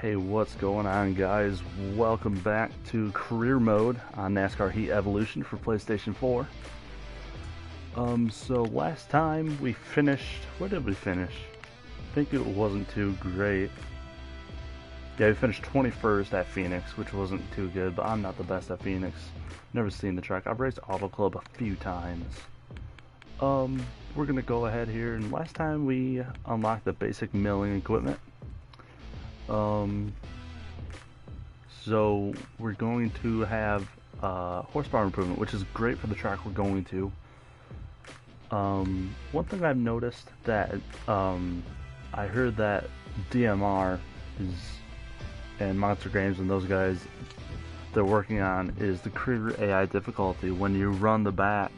Hey, what's going on, guys? Welcome back to career mode on NASCAR Heat Evolution for PlayStation 4. So last time we finished, where did we finish? I think it wasn't too great. Yeah, we finished 21st at Phoenix, which wasn't too good, but I'm not the best at Phoenix. Never seen the track. I've raced Auto Club a few times. We're gonna go ahead here, and last time we unlocked the basic milling equipment. So we're going to have horsepower improvement, which is great for the track we're going to. One thing I've noticed that I heard that DMR is and Monster Games and those guys they're working on is the career AI difficulty. When you run the back,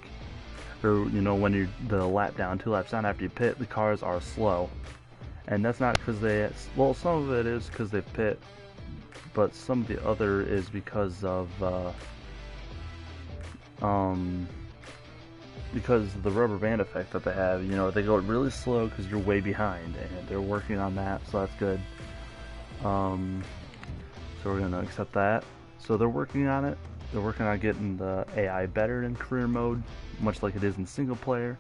or when you're the lap down, 2 laps down after you pit, the cars are slow. And that's not because well, some of it is because they pit, but some of the other is because of because of the rubber band effect that they have. They go really slow because you're way behind, and they're working on that, so that's good. So we're gonna accept that. So they're working on it. They're working on getting the AI better in career mode, much like it is in single player.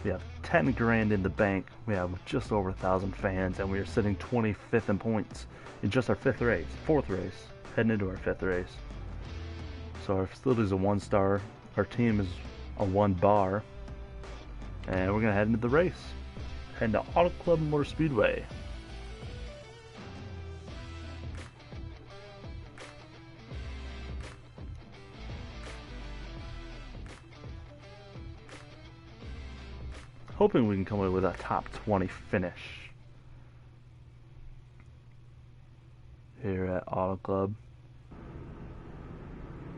We have 10 grand in the bank. We have just over 1,000 fans, and we are sitting 25th in points in just our 4th race, heading into our 5th race. So our facility is a 1-star. Our team is a 1 bar, and we're gonna head into the race. Heading to Auto Club Motor Speedway. Hoping we can come away with a top 20 finish here at Auto Club.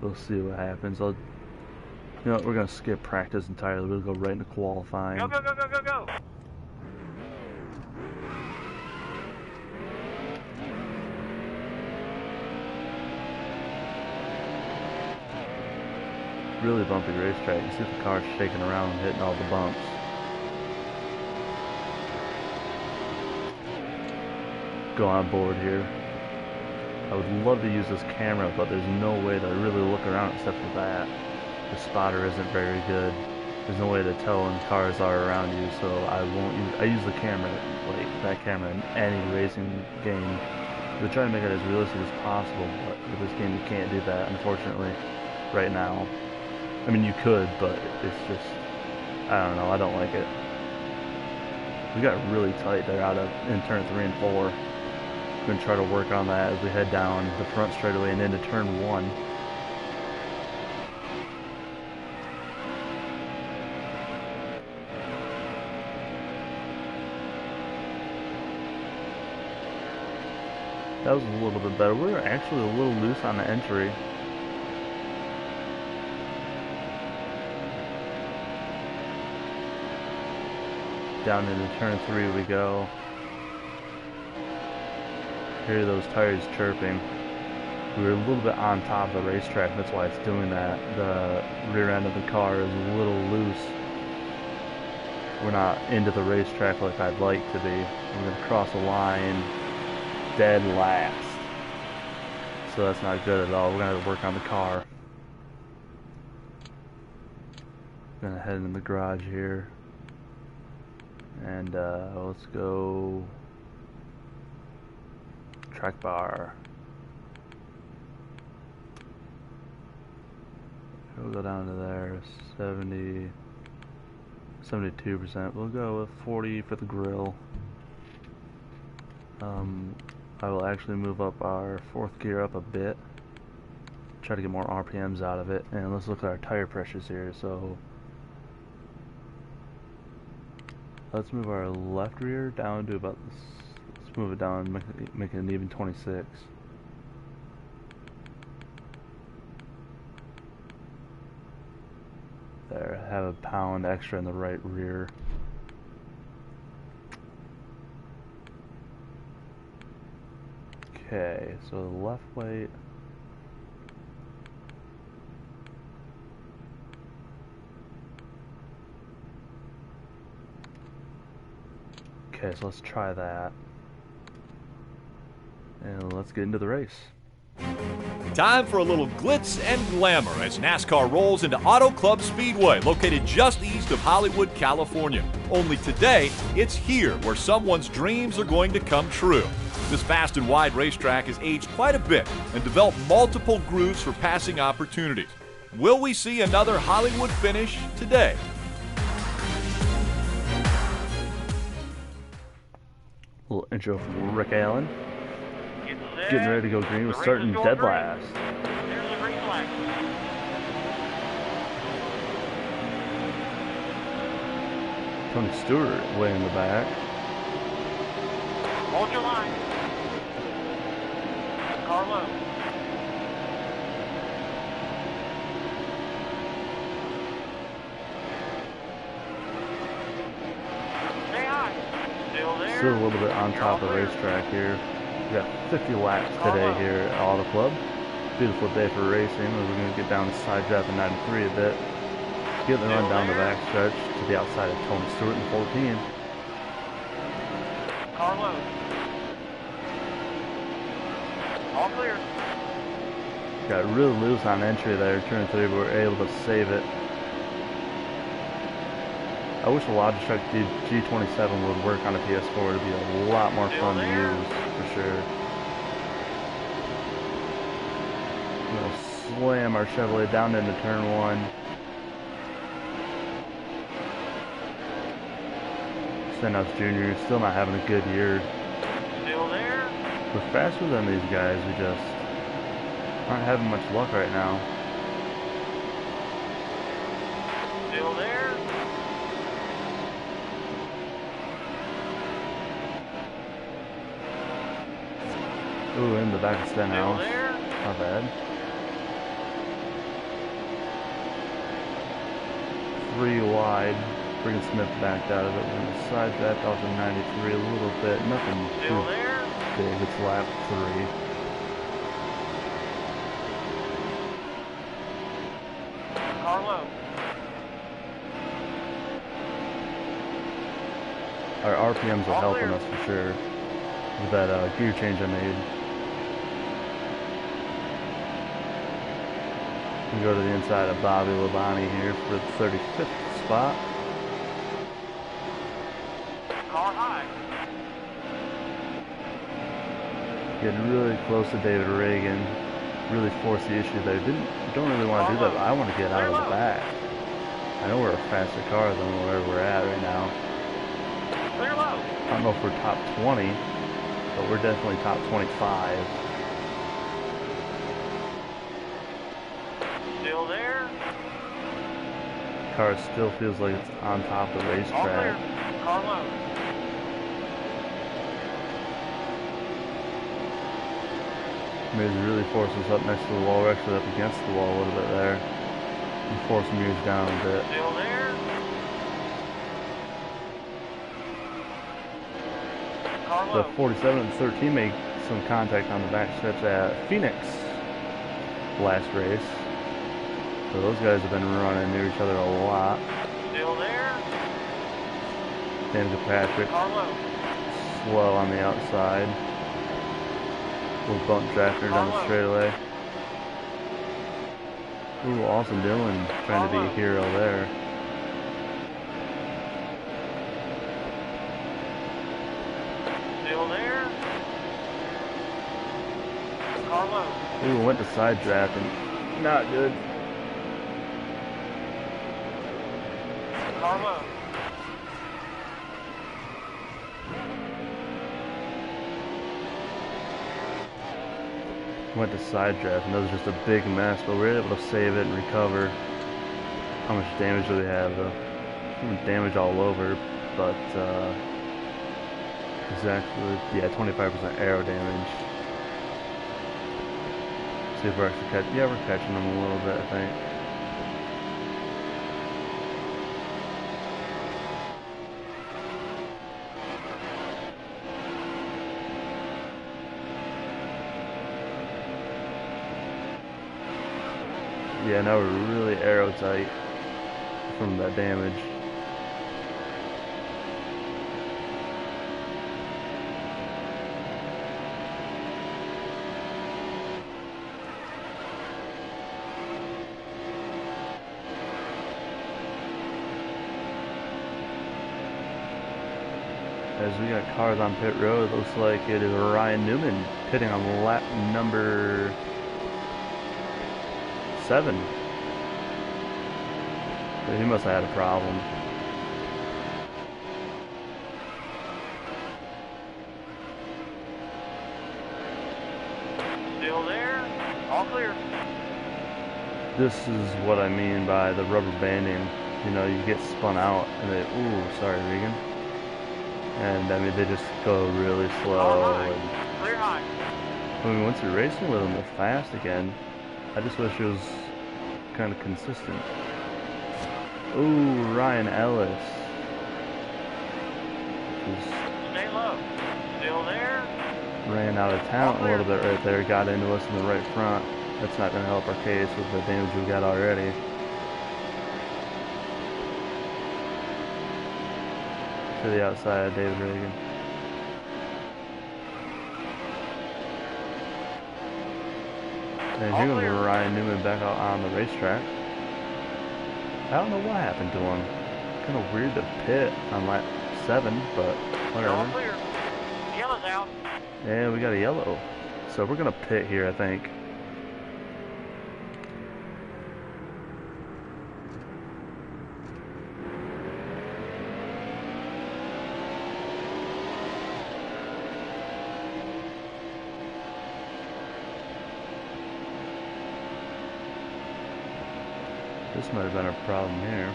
We'll see what happens. We're gonna skip practice entirely. We'll go right into qualifying. Go, go, go, go, go, go! Really bumpy racetrack. You see the car shaking around and hitting all the bumps. Go on board here. I would love to use this camera, but there's no way to really look around except for that. The spotter isn't very good. There's no way to tell when cars are around you, so I use the camera, like that camera, in any racing game. We try to make it as realistic as possible, but with this game you can't do that, unfortunately, right now. I mean, you could, but it's just, I don't know, I don't like it. We got really tight there in turn 3 and 4. We're going to try to work on that as we head down the front straightaway and into turn 1. That was a little bit better. We were actually a little loose on the entry. Down into turn 3 we go. Hear those tires chirping. We were a little bit on top of the racetrack, that's why it's doing that. The rear end of the car is a little loose. We're not into the racetrack like I'd like to be. We're going to cross a line dead last. So that's not good at all. We're going to have to work on the car. Going to head in the garage here. And let's go track bar. We'll go down to there, 72%. We'll go with 40 for the grill. I will actually move up our 4th gear up a bit. Try to get more RPMs out of it. And let's look at our tire pressures here. So let's move our left rear down to about this. Let's move it down, make it an even 26. There, have a pound extra in the right rear. Okay, so the left weight. Okay, so let's try that. And let's get into the race. Time for a little glitz and glamour as NASCAR rolls into Auto Club Speedway, located just east of Hollywood, California. Only today, it's here where someone's dreams are going to come true. This fast and wide racetrack has aged quite a bit and developed multiple grooves for passing opportunities. Will we see another Hollywood finish today? A little intro from Rick Allen. Getting ready to go green with starting dead last. There's the green flag. Tony Stewart way in the back. Hold your line. Carlo. Stay high. Still there. Still a little bit on top of the racetrack here. We got 50 laps today here at Auto Club. Beautiful day for racing. We're going to get down to side draft in 93 a bit. Get the run down the back stretch to the outside of Tony Stewart in 14. Carlo. All clear. Got really loose on entry there, turn 3, but we're able to save it. I wish a Logitech G27 would work on a PS4. It'd be a lot more fun to use, for sure. I'm going to slam our Chevrolet down into turn 1. Stenhouse Jr. still not having a good year. Still there. We're faster than these guys, we just aren't having much luck right now. Still there. Ooh, in the back of Stenhouse. Still there. Not bad. 3 wide. Bringing Smith backed out of it. We're going to side draft off to 93 a little bit. Nothing Still too there. big. It's lap 3. Carlo. Our RPMs are helping us for sure with that gear change I made. We go to the inside of Bobby Labonte here for the 35th spot. Car high. Getting really close to David Reagan. Really forced the issue there. Don't really want to do that, but I want to get out of the back. I know we're a faster car than where we're at right now. Clear low. I don't know if we're top 20, but we're definitely top 25. Still there. Car still feels like it's on top of the All clear. racetrack. Carlo. Maybe really force us up next to the wall. We're actually up against the wall a little bit there. And force Muse down a bit. Still there. The Carlo. 47 and 13 make some contact on the back stretch at Phoenix last race. So those guys have been running near each other a lot. Still there. Danica Patrick Carlo. slow on the outside. Little bump tractor down the straightaway. Ooh, Austin Dillon trying to be a hero there. Still there. Carlo. Ooh, went to side draft and not good. Carlo. Went to side draft and that was just a big mess, but we were able to save it and recover. How much damage do we have though? Damage all over, but exactly, yeah, 25% aero damage. See if we're actually catching, yeah, we're catching them a little bit, I think. Yeah, now we're really aero tight from that damage. As we got cars on pit road, it looks like it is Ryan Newman pitting on lap number 7. He must have had a problem. Still there. All clear. This is what I mean by the rubber banding. You know, you get spun out and they, ooh, sorry, Regan. And I mean, they just go really slow. And, Clear high. I mean, once you're racing with them, they're fast again. I just wish it was kind of consistent. Ooh, Ryan Ellis. Stay low. Still there. Ran out of town a little bit right there. Got into us in the right front. That's not going to help our case with the damage we got already. To the outside of David Reagan. And here goes Ryan Newman back out on the racetrack. I don't know what happened to him. Kind of weird to pit on lap 7, but whatever. All clear. Yellow's out. Yeah, we got a yellow. So we're going to pit here, I think. This might have been a problem here.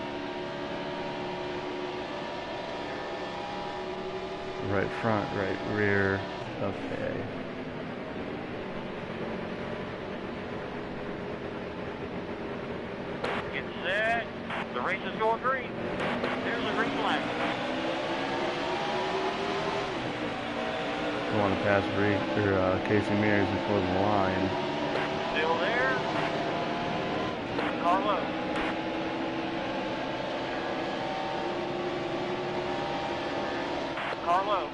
Right front, right rear. Okay. Get set. The race is going green. There's a green flag. I want to pass Casey Mears before the line. Still there. Carlo. Carlo.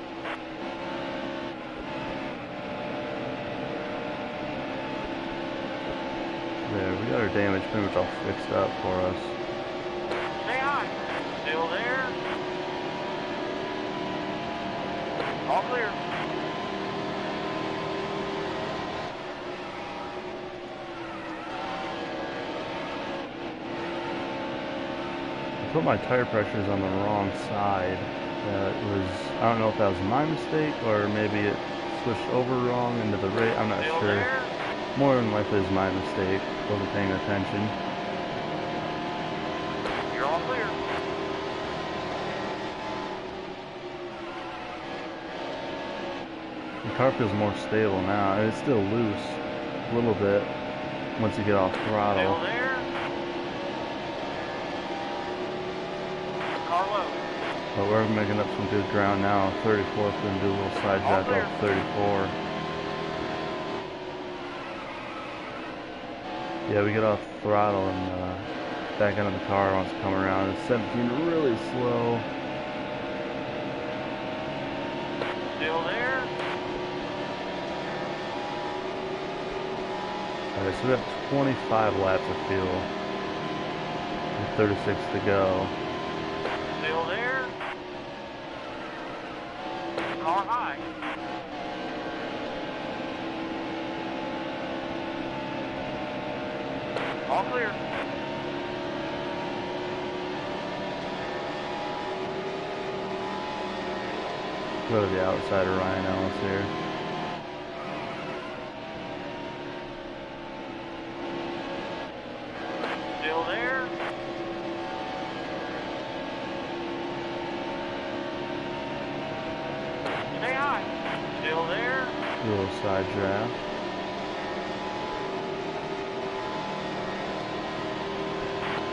There, we got our damage pretty much all fixed up for us. Stay high. Still there. All clear. I put my tire pressures on the wrong side. I don't know if that was my mistake or maybe it switched over wrong into the right. I'm not Still sure. there. More than likely it's my mistake. Wasn't paying attention. You're all clear. The car feels more stable now. And it's still loose a little bit once you get off throttle. Still there. Carlo. But we're making up some good ground now. 34th, gonna do a little side All jack clear. up 34. Yeah, we get off throttle and back into the car wants to come around. It's 17 really slow. Still there. Alright, so we have 25 laps of fuel. And 36 to go. Still there. Car high. All clear. Go to the outside of Ryan Ellis here. Still there. Stay high. Still there. Do a little side draft.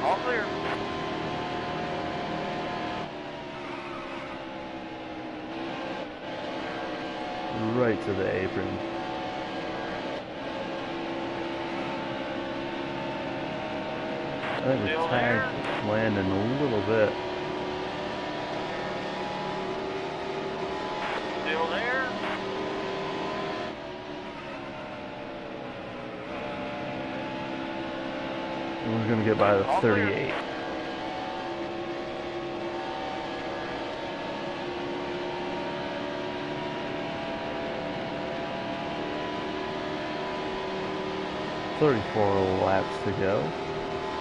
All clear. Right to the apron. I think we Still tagged Landon a little bit. Still there. And we're going to get by the All clear. 38. 34 laps to go.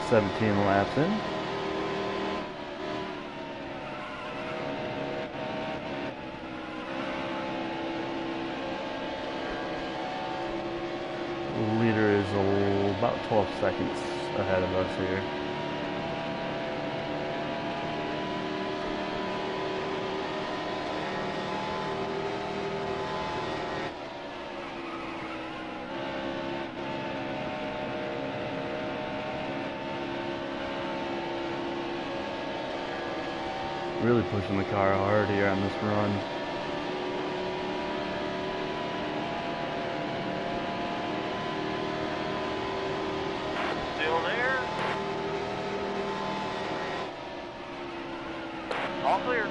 17 laps in. Leader is about 12 seconds ahead of us here. Really pushing the car hard here on this run. Still there. All clear.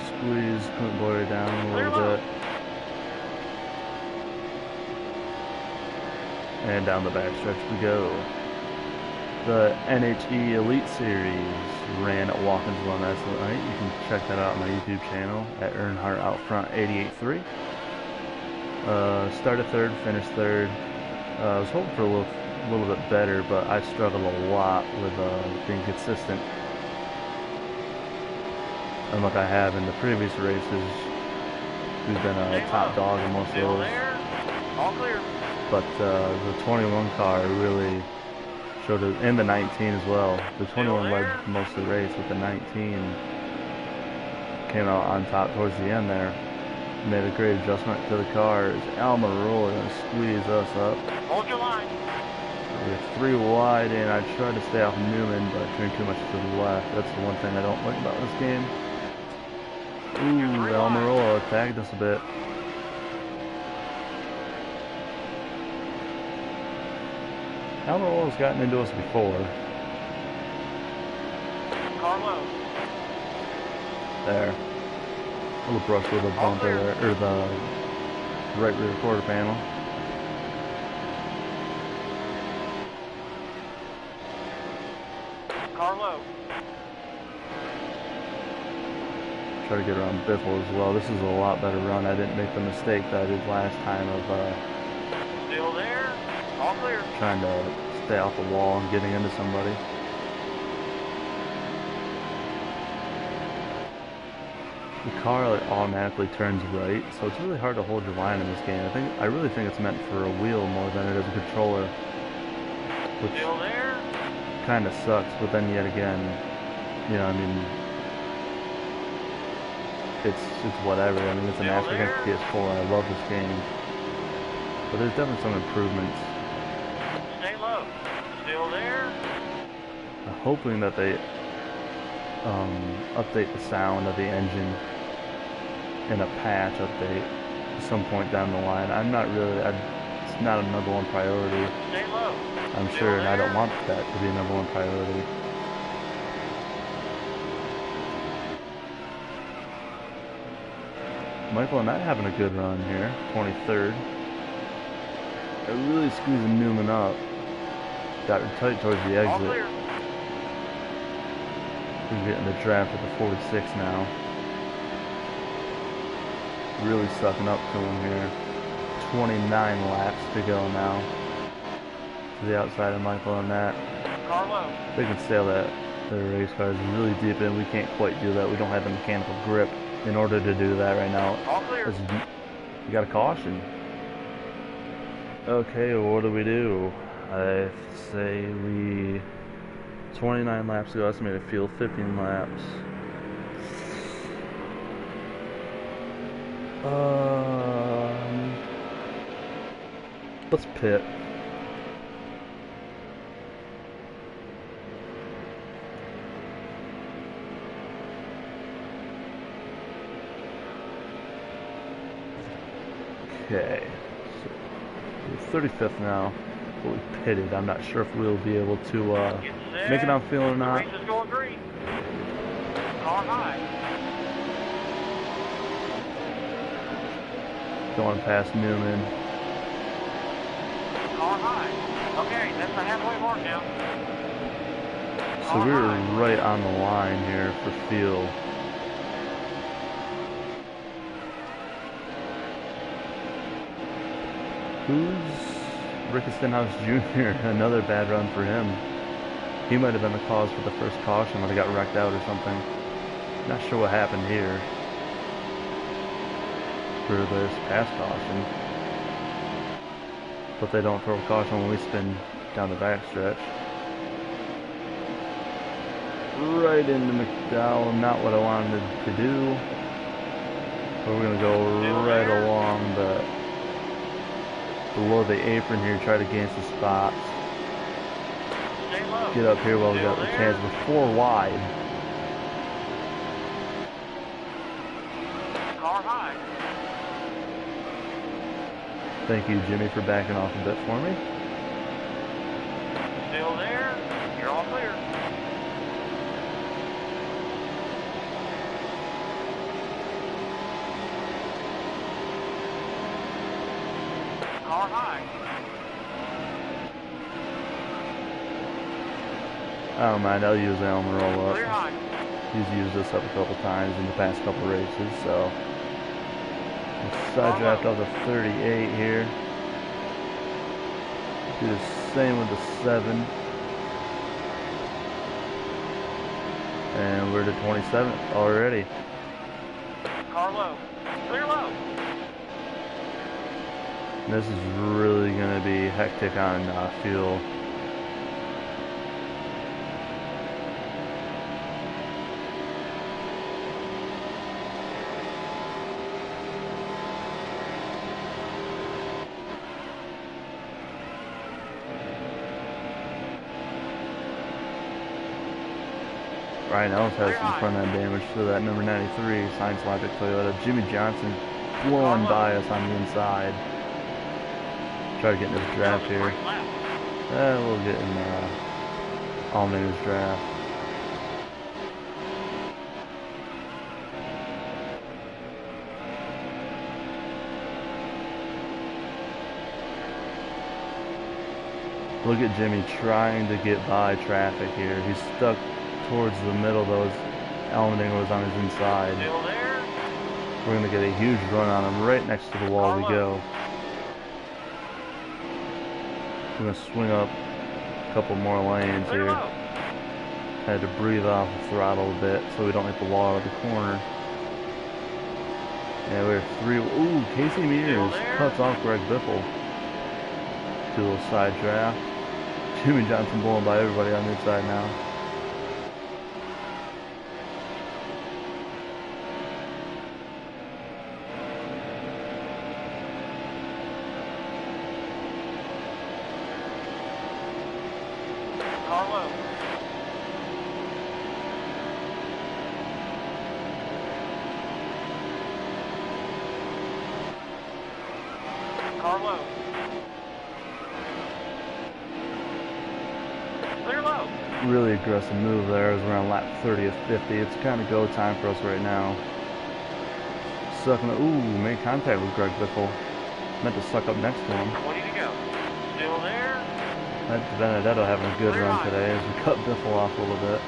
Squeeze Clint Boyer down a little bit. And down the backstretch we go. The NHE Elite Series ran at Walkinsville last night. You can check that out on my YouTube channel at Earnhardt Out Front 88.3. Started third, finished third. I was hoping for a little bit better, but I struggled a lot with being consistent. And like I have in the previous races, we've been a top dog in most of those. All clear. But the 21 car really showed it, and the 19 as well. The 21 led most of the race, but the 19 came out on top towards the end there. Made a great adjustment to the cars. Almirola going to squeeze us up. Hold your line. We're 3 wide, and I tried to stay off Newman, but I turned too much to the left. That's the one thing I don't like about this game. Ooh, Almirola tagged us a bit. Almirola's gotten into us before. Carlo. There. A little brush with the bumper there, or the right rear quarter panel. Carlo. Try to get around Biffle as well. This is a lot better run. I didn't make the mistake that I did last time of Still there. All clear. trying to stay off the wall and getting into somebody. The car like, automatically turns right, so it's really hard to hold your line in this game. I really think it's meant for a wheel more than it is a controller, which Still there. kind of sucks. But then yet again, you know, I mean, it's whatever. I mean, it's a NASCAR against PS4, and I love this game, but there's definitely some improvements. Stay low. Still there. I'm hoping that they update the sound of the engine in a patch update at some point down the line. I'm not really, it's not a number one priority. Stay low. I'm sure, and I don't want that to be a number one priority. Michael and I having a good run here, 23rd. They're really squeezing Newman up. Got tight towards the All exit. clear. We're getting the draft at the 46 now. Really sucking up to him here. 29 laps to go now. To the outside of Michael on that. Carlo. They can sail that. Their race cars really deep in. We can't quite do that. We don't have the mechanical grip in order to do that right now. All clear. You got a caution. Okay, well, what do we do? I say we 29 laps to go, estimated field, 15 laps. Let's pit. Okay, so we're 35th now. We pitted. I'm not sure if we'll be able to make it on field or not. Race is going green. Car high. Going past Newman. Car high. Okay, that's the halfway mark now. So we were right on the line here for field. Who's Ricky Stenhouse Jr.? Another bad run for him. He might have been the cause for the first caution when he got wrecked out or something. Not sure what happened here for this pass caution. But they don't throw a caution when we spin down the backstretch. Right into McDowell, not what I wanted to do. But we're going to go right along below the apron here, try to gain some spots. Get up here while we got the chance with 4 wide. Car high. Thank you, Jimmy, for backing off a bit for me. Still there. You're all clear. Car high. I don't mind, I'll use Elm and roll Clear up. high. He's used this up a couple times in the past couple races, so. Side draft off the 38 here. Do the same with the 7. And we're to 27th already. Car low. Clear low. This is really going to be hectic on fuel. Ryan Ellis has some front end damage to that number 93 Science Logic Toyota. Jimmy Johnson blowing by us on the inside. Try to get in this draft here. We'll get in Allmender's draft. Look at Jimmy trying to get by traffic here. He's stuck towards the middle, though. Allmendinger was on his inside. We're going to get a huge run on him right next to the wall we go. We're going to swing up a couple more lanes here. Had to breathe off the throttle a bit so we don't hit the wall out of the corner. Yeah, we're 3. Ooh, Casey Mears cuts off Greg Biffle. Do a little side draft. Jimmy Johnson blowing by everybody on the inside now. Really aggressive move there as we're on lap 30 of 50. It's kind of go time for us right now. Sucking. Ooh, made contact with Greg Biffle. Meant to suck up next to him. 20 to go. Still there. That's Benedetto having a good run today as we cut Biffle off a little bit.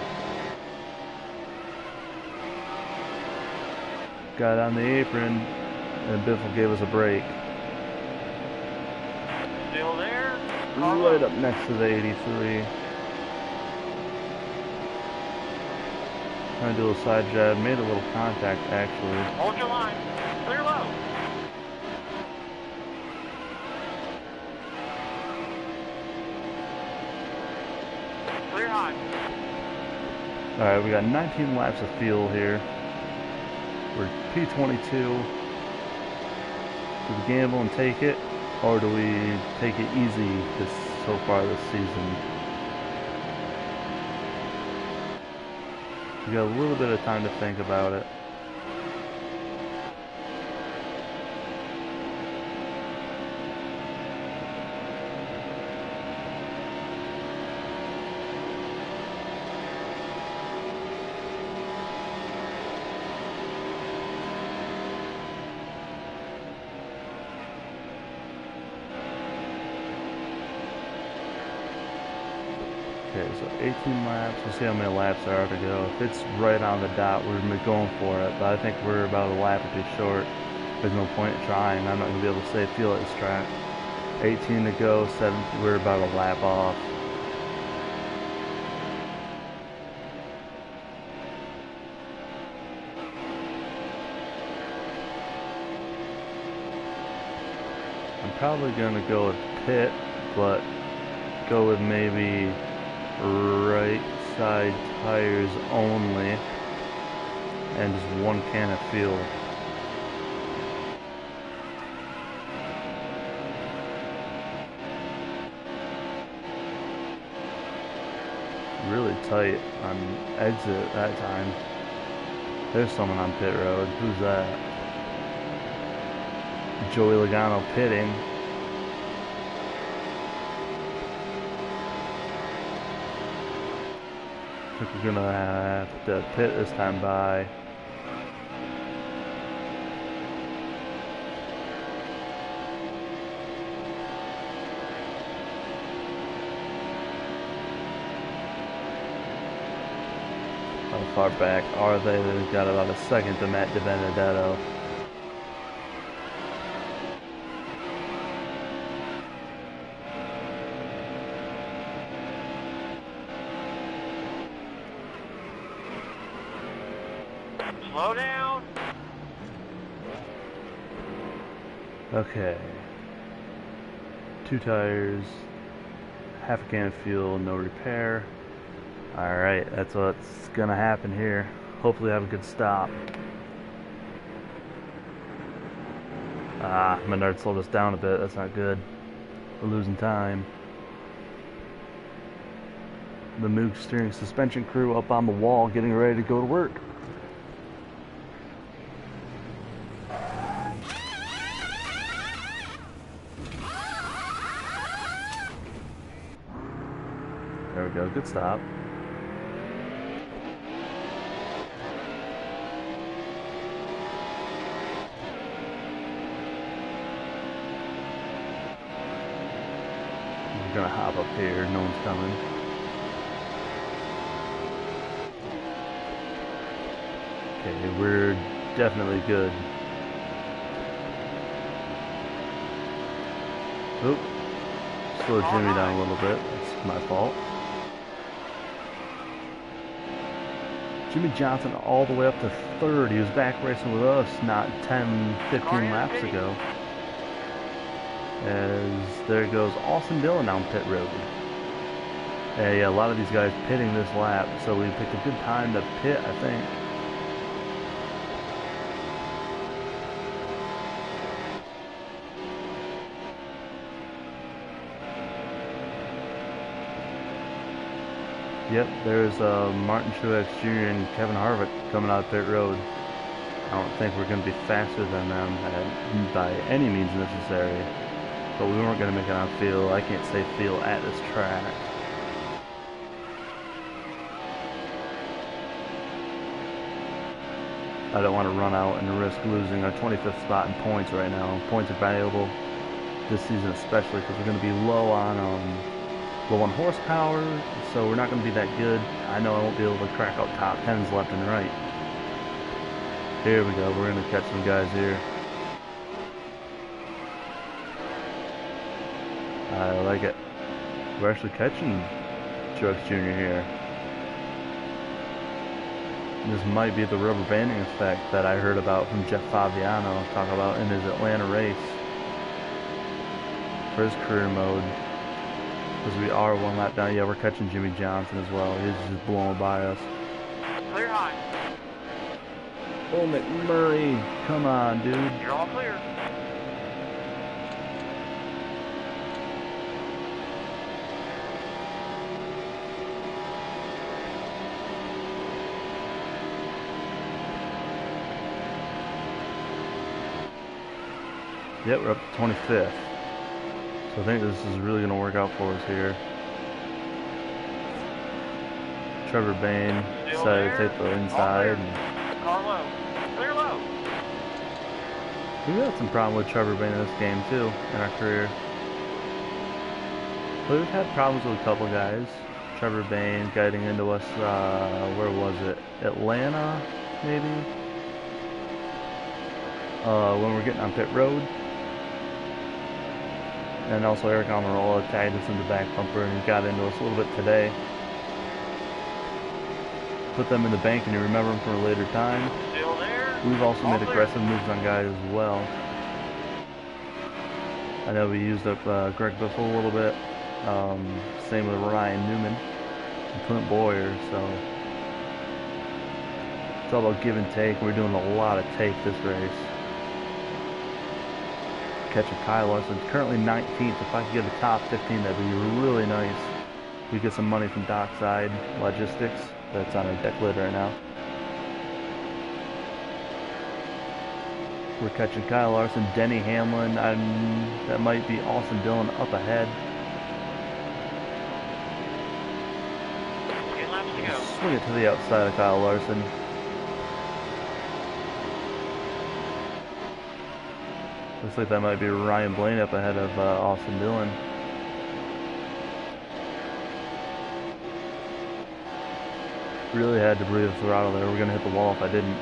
Got on the apron and Biffle gave us a break. Still there. Right up next to the 83. Trying to do a side jab, made a little contact actually. Hold your line. Clear low. Clear high. Alright, we got 19 laps of fuel here. We're P22. Do we gamble and take it? Or do we take it easy so far this season? We got a little bit of time to think about it. Okay, so 18 laps. We'll see how many laps there are to go. If it's right on the dot, we're going for it. But I think we're about a lap or two short. There's no point in trying. I'm not going to be able to save fuel at this track. 18 to go, 7, we're about a lap off. I'm probably gonna go with pit, but go with maybe right side tires only and just 1 can of fuel. Really tight on exit that time. There's someone on pit road. Who's that? Joey Logano pitting. I think we're gonna have to pit this time by. How far back are they? They've got about a second to Matt DiBenedetto. Slow down. Okay. 2 tires, half a can of fuel, no repair. Alright, that's what's gonna happen here. Hopefully have a good stop. Menard slowed us down a bit, that's not good. We're losing time. The Moog steering suspension crew up on the wall getting ready to go to work. There we go, good stop. We're gonna hop up here, no one's coming. Okay, we're definitely good. Oop, slowed Jimmy down a little bit, it's my fault. Jimmy Johnson all the way up to 3rd. He was back racing with us not 10, 15 laps ago. As there goes Austin Dillon down pit road. Yeah, a lot of these guys pitting this lap, so we picked a good time to pit, I think. Yep, there's Martin Truex Jr. and Kevin Harvick coming out pit road. I don't think we're going to be faster than them by any means necessary. But we weren't going to make it on field. I can't say field at this track. I don't want to run out and risk losing our 25th spot in points right now. Points are valuable this season especially because we're going to be low on horsepower, so we're not going to be that good. I know I won't be able to crack out top 10s left and right. Here we go. We're going to catch some guys here. I like it. We're actually catching Truex Jr. here. This might be the rubber banding effect that I heard about from Jeff Fabiano talk about in his Atlanta race for his career mode. Because we are 1 lap down. Yeah, we're catching Jimmy Johnson as well. He's just blowing by us. Clear high. Oh, McMurray. Come on, dude. You're all clear. Yep, we're up to 25th. So I think this is really going to work out for us here. Trevor Bayne decided to take the inside. Car low. Clear low. We've had some problem with Trevor Bayne in this game too, in our career. But we've had problems with a couple guys. Trevor Bayne guiding into us, where was it? Atlanta, maybe? When we're getting on pit road. And also Eric Almirola tagged us in the back bumper, and he got into us a little bit today. Put them in the bank, and you remember them for a later time. Still there. We've also All made clear. aggressive moves on guys as well. I know we used up Greg Biffle a little bit. Same with Ryan Newman and Clint Boyer. So it's all about give and take. We're doing a lot of take this race. Catching Kyle Larson, currently 19th. If I could get a top 15, that'd be really nice. We get some money from Dockside Logistics. That's on our deck lid right now. We're catching Kyle Larson, Denny Hamlin, that might be Austin Dillon up ahead. 8 laps to go. Swing it to the outside of Kyle Larson. Looks like that might be Ryan Blaney up ahead of Austin Dillon. Really had to breathe the throttle there. We're going to hit the wall if I didn't.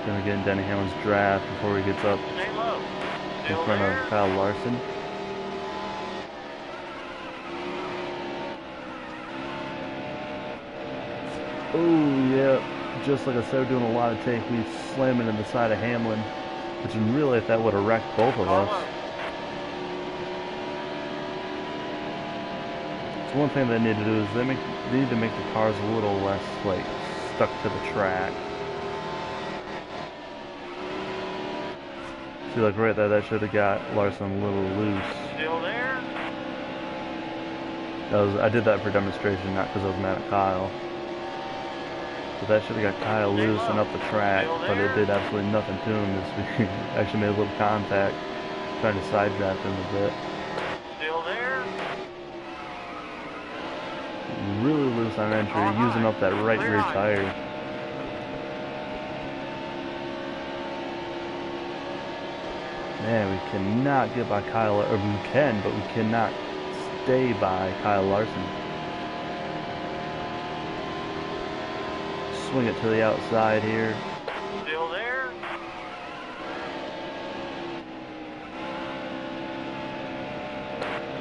Going to get in Denny Hamlin's draft before he gets up Stay low. in Still front there. of Kyle Larson. Oh, yeah. Just like I said, we're doing a lot of take. We slam it in the side of Hamlin, which in real life, that would have wrecked both of Car us. low. So one thing they need to do is they need to make the cars a little less, like, stuck to the track. See, like right there, that should have got Larson a little loose. Still there. I did that for demonstration, not because I was mad at Kyle. But that should have got Kyle loose and up the track, but it did absolutely nothing to him. We actually made a little contact, trying to side draft him a bit. Still there. Really loose on entry, using up that right rear tire. Man, we cannot get by Kyle, or we can, but we cannot stay by Kyle Larson. Swing it to the outside here. Still there.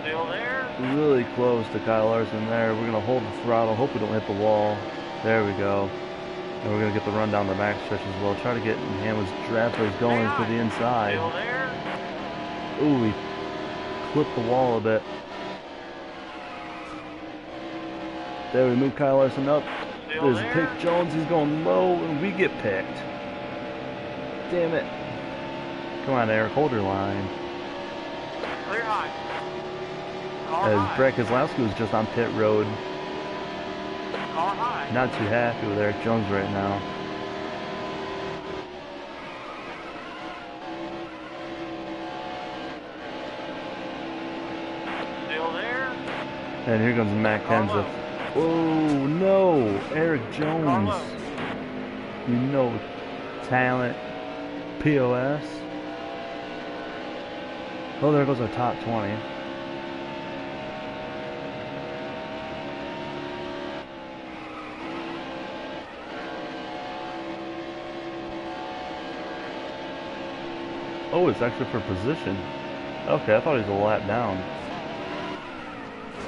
Still there. Really close to Kyle Larson there. We're going to hold the throttle, hope we don't hit the wall. There we go. And we're going to get the run down the back stretch as well. Try to get Hamlin's draft race going to the inside. Still there. Ooh, we clipped the wall a bit. There, we move Kyle Larson up. Still There's there. Pick Jones. He's going low, and we get picked. Damn it. Come on, Eric, hold your line. Clear high. Car As high. Brett Keselowski was just on pit road. Car high. Not too happy with Eric Jones right now. Still there. And here comes Matt Kenseth. Oh, no. Eric Jones. You know, talent. POS. Oh, there goes our top 20. Oh, it's actually for position. Okay, I thought he was a lap down.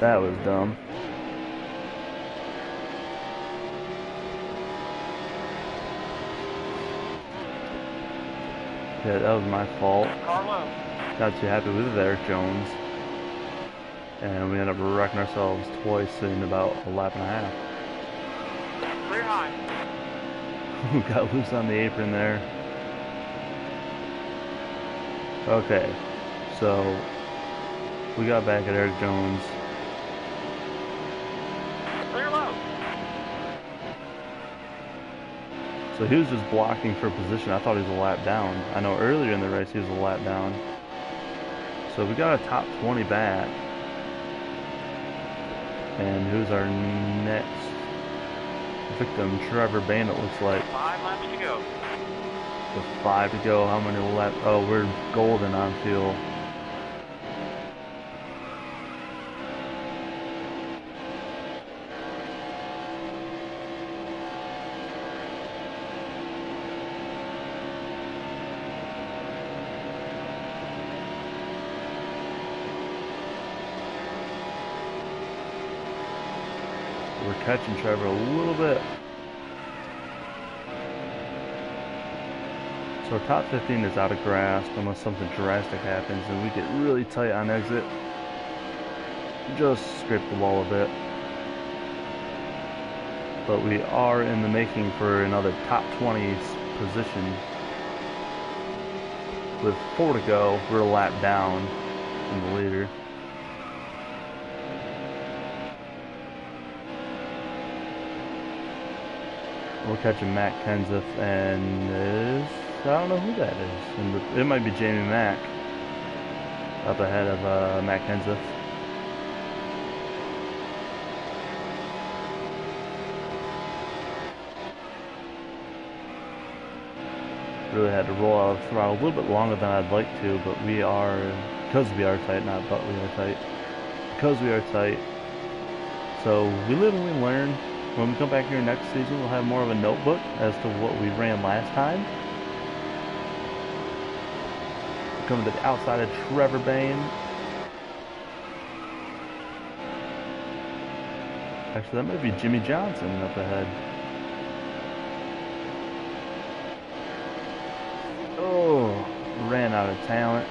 That was dumb. Yeah, that was my fault. Car low. Not too happy with Eric Jones. And we ended up wrecking ourselves twice in about a lap and a half. Clear high. We got loose on the apron there. Okay, so we got back at Eric Jones. Clear low. So he was just blocking for position. I thought he was a lap down. I know earlier in the race he was a lap down. So we got a top 20 back. And who's our next victim? Trevor Bain, it looks like. 5 laps to go. With 5 to go, how many laps? Oh, we're golden on fuel. We're catching Trevor a little bit. So our top 15 is out of grasp unless something drastic happens and we get really tight on exit. Just scrape the wall a bit. But we are in the making for another top 20 position. With 4 to go, we're a lap down from the leader. We're catching Matt Kenseth and I don't know who that is. And it might be Jamie Mack up ahead of Matt Kenseth. Really had to roll out of the throttle a little bit longer than I'd like to, but because we are tight, not but we are tight. Because we are tight. So we live and we learn. When we come back here next season, we'll have more of a notebook as to what we ran last time. We're coming to the outside of Trevor Bayne. Actually, that might be Jimmy Johnson up ahead. Oh, ran out of talent.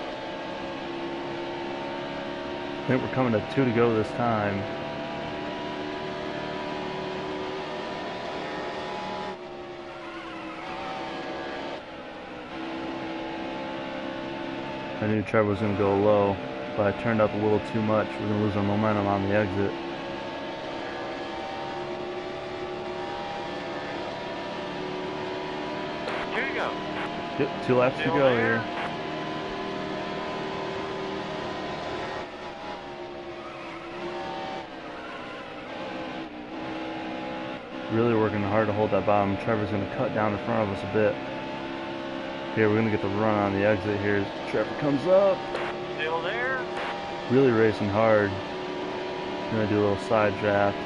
I think we're coming to 2 to go this time. I knew Trevor was going to go low, but I turned up a little too much. We're going to lose our momentum on the exit. Here you go. Yep, 2 laps to go here. Really working hard to hold that bottom. Trevor's going to cut down in front of us a bit. Here, we're going to get the run on the exit here as Trevor comes up. Still there. Really racing hard. Going to do a little side draft.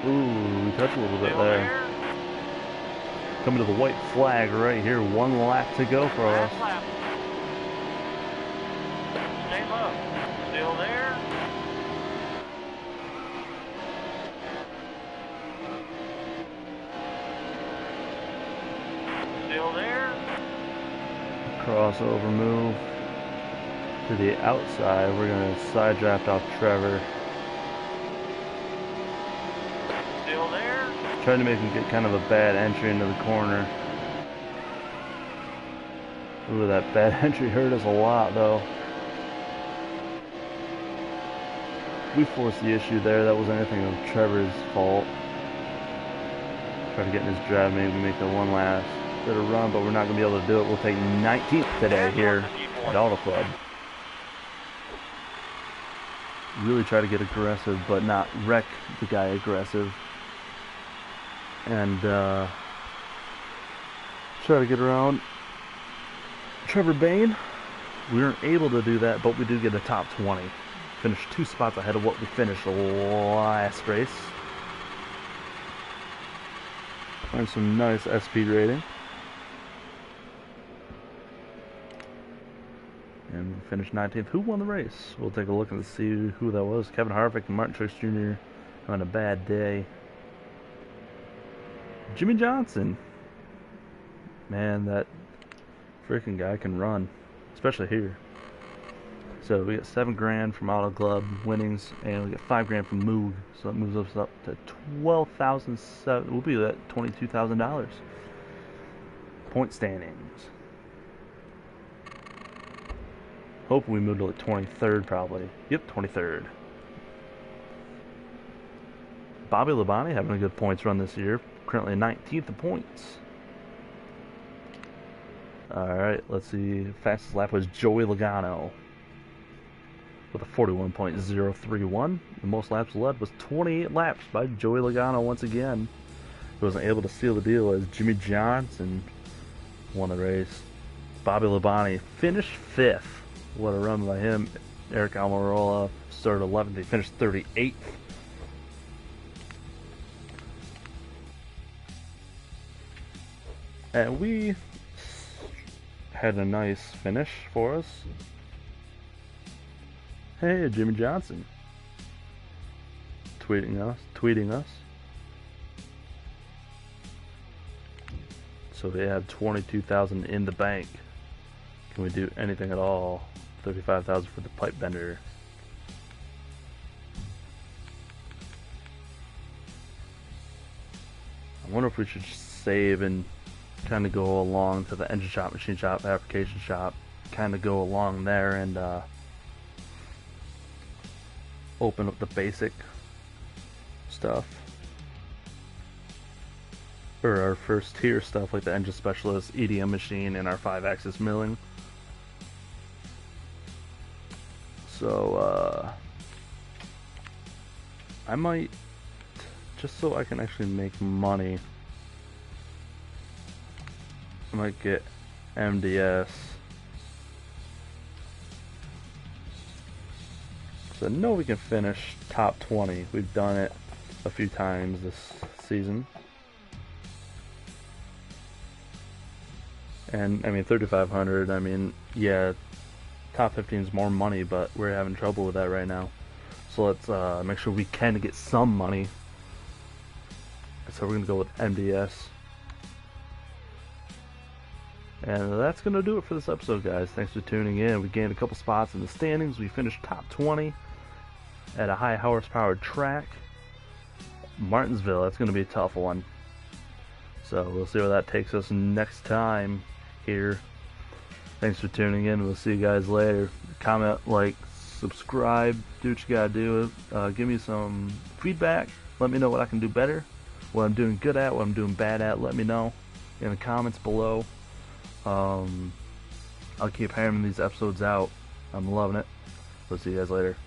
Ooh, we touched a little bit there. Coming to the white flag right here. 1 lap to go for us. Stay low. Still there. Still there. Crossover move to the outside. We're going to side draft off Trevor. Still there. Trying to make him get kind of a bad entry into the corner. Ooh, that bad entry hurt us a lot though. We forced the issue there. That wasn't anything of Trevor's fault. Try to get in his drive, maybe make the one last bit of run, but we're not going to be able to do it. We'll take 19th today here at Auto Club. Really try to get aggressive, but not wreck the guy aggressive. And try to get around Trevor Bayne. We weren't able to do that, but we did get a top 20. Finished 2 spots ahead of what we finished last race. Earned some nice S-Speed rating. And we finished 19th. Who won the race? We'll take a look and see who that was. Kevin Harvick and Martin Truex Jr. on a bad day. Jimmy Johnson. Man, that freaking guy can run. Especially here. So we got $7 grand from Auto Club winnings, and we get $5 grand from Moog. So it moves us up to $12,007. We'll be at $22,000. Point standings. Hoping we move to like 23rd probably. Yep, 23rd. Bobby Labonte having a good points run this year. Currently 19th in points. Alright, let's see. Fastest lap was Joey Logano with a 41.031. The most laps led was 28 laps by Joey Logano once again. He wasn't able to seal the deal as Jimmy Johnson won the race. Bobby Labonte finished 5th. What a run by him. Eric Almirola started 11th. He finished 38th. And we had a nice finish for us. Hey, Jimmy Johnson. Tweeting us. So we have 22,000 in the bank. Can we do anything at all? 35,000 for the pipe bender. I wonder if we should save and kind of go along to the engine shop, machine shop, fabrication shop, kind of go along there and open up the basic stuff, or our first tier stuff like the engine specialist, EDM machine, and our 5-axis milling. So I might, just so I can actually make money, I might get MDS. So I know we can finish top 20. We've done it a few times this season. And I mean 3,500, I mean, yeah, top 15 is more money, but we're having trouble with that right now. So let's make sure we can get some money. So we're gonna go with MDS. And that's gonna do it for this episode, guys. Thanks for tuning in. We gained a couple spots in the standings. We finished top 20 at a high horsepower track. Martinsville, that's gonna be a tough one. So we'll see where that takes us next time here. Thanks for tuning in. We'll see you guys later. Comment, like, subscribe, do what you gotta do. Give me some feedback. Let me know what I can do better, what I'm doing good at, what I'm doing bad at. Let me know in the comments below. I'll keep hammering these episodes out. I'm loving it. We'll see you guys later.